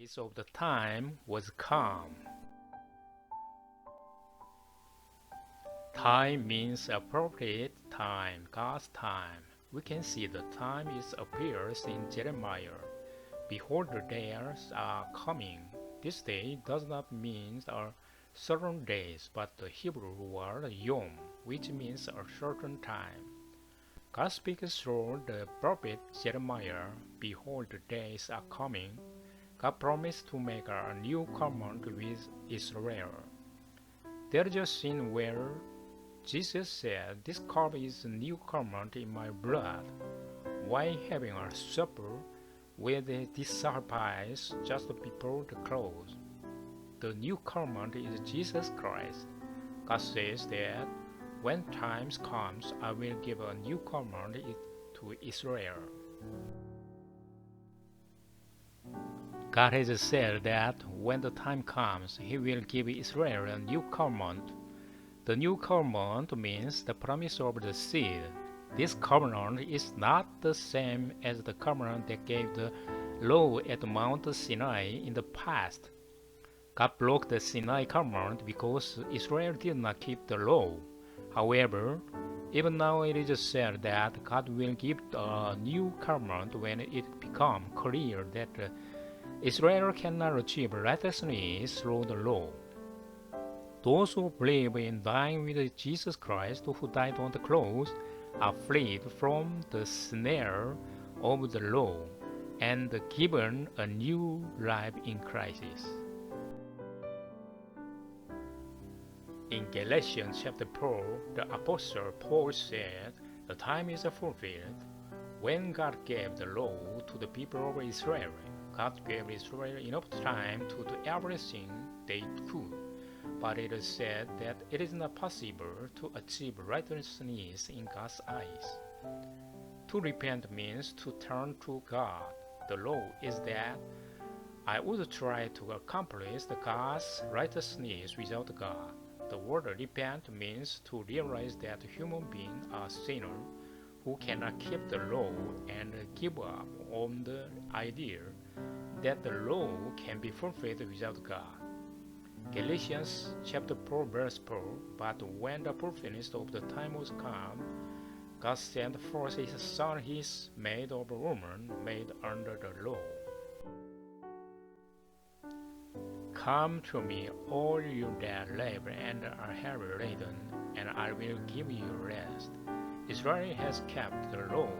fullness of the time was come. Time means appropriate time, God's time. We can see the time is appears in Jeremiah. Behold, the days are coming. This day does not mean a certain days, but the Hebrew word yom, which means a certain time. God speaks through the prophet Jeremiah. Behold, the days are coming. God promised to make a new covenant with Israel. There is a scene where Jesus said, "This cup is a new covenant in my blood." While having a supper with his disciples just before the close, the new covenant is Jesus Christ. God says that when times comes, I will give a new covenant to Israel. God has said that when the time comes, He will give Israel a new covenant. The new covenant means the promise of the seed. This covenant is not the same as the covenant that gave the law at Mount Sinai in the past. God broke the Sinai covenant because Israel did not keep the law. However, even now it is said that God will give a new covenant when it becomes clear that Israel cannot achieve righteousness through the law. Those who believe in dying with Jesus Christ, who died on the cross, are freed from the snare of the law and given a new life in Christ. In Galatians chapter 4, the Apostle Paul said, "The time is fulfilled." When God gave the law to the people of Israel, God gave Israel enough time to do everything they could. But it is said that it is not possible to achieve righteousness in God's eyes. To repent means to turn to God. The law is that I would try to accomplish God's righteousness without God. The word repent means to realize that human beings are sinners who cannot keep the law and give up on the idea that the law can be fulfilled without God. Galatians chapter 4 verse 4, "But when the fulfillment of the time was come, God sent forth His Son, His made of a woman, made under the law." Come to me, all you that labor and are heavy laden, and I will give you rest. Israel has kept the law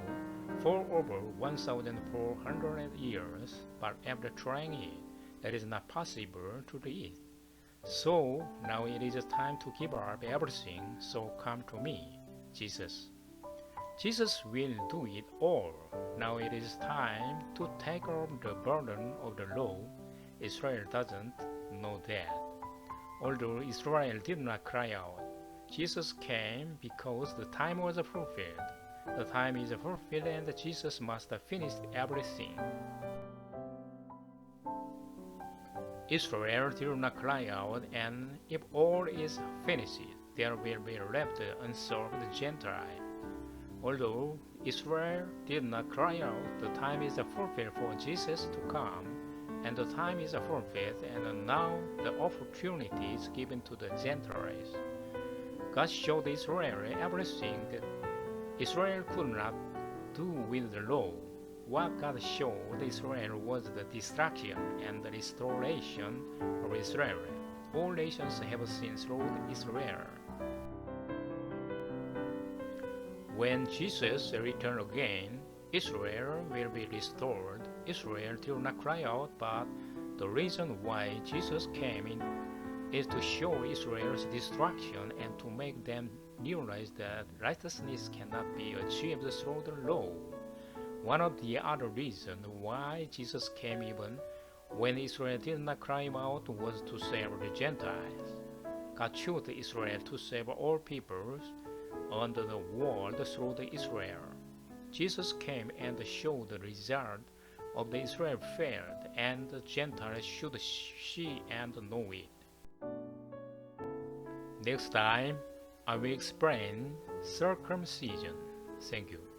for over 1,400 years, but after trying it, it is not possible to do it. So now it is time to give up everything, so come to me, Jesus. Jesus will do it all. Now it is time to take off the burden of the law. Israel doesn't know that. Although Israel did not cry out, Jesus came because the time was fulfilled. The time is fulfilled and Jesus must finish everything. Israel did not cry out, and if all is finished, there will be left unsolved Gentile. Although Israel did not cry out, the time is fulfilled for Jesus to come, and the time is fulfilled, and now the opportunity is given to the Gentiles. God showed Israel everything that Israel could not do with the law. What God showed Israel was the destruction and the restoration of Israel. All nations have seen through Israel. When Jesus returns again, Israel will be restored. Israel did not cry out, but the reason why Jesus came in is to show Israel's destruction and to make them realize that righteousness cannot be achieved through the law. One of the other reasons why Jesus came even when Israel did not cry out was to save the Gentiles. God chose Israel to save all peoples under the world through the Israel. Jesus came and showed the result of the Israel failed, and the Gentiles should see and know it. Next time, I will explain circumcision. Thank you.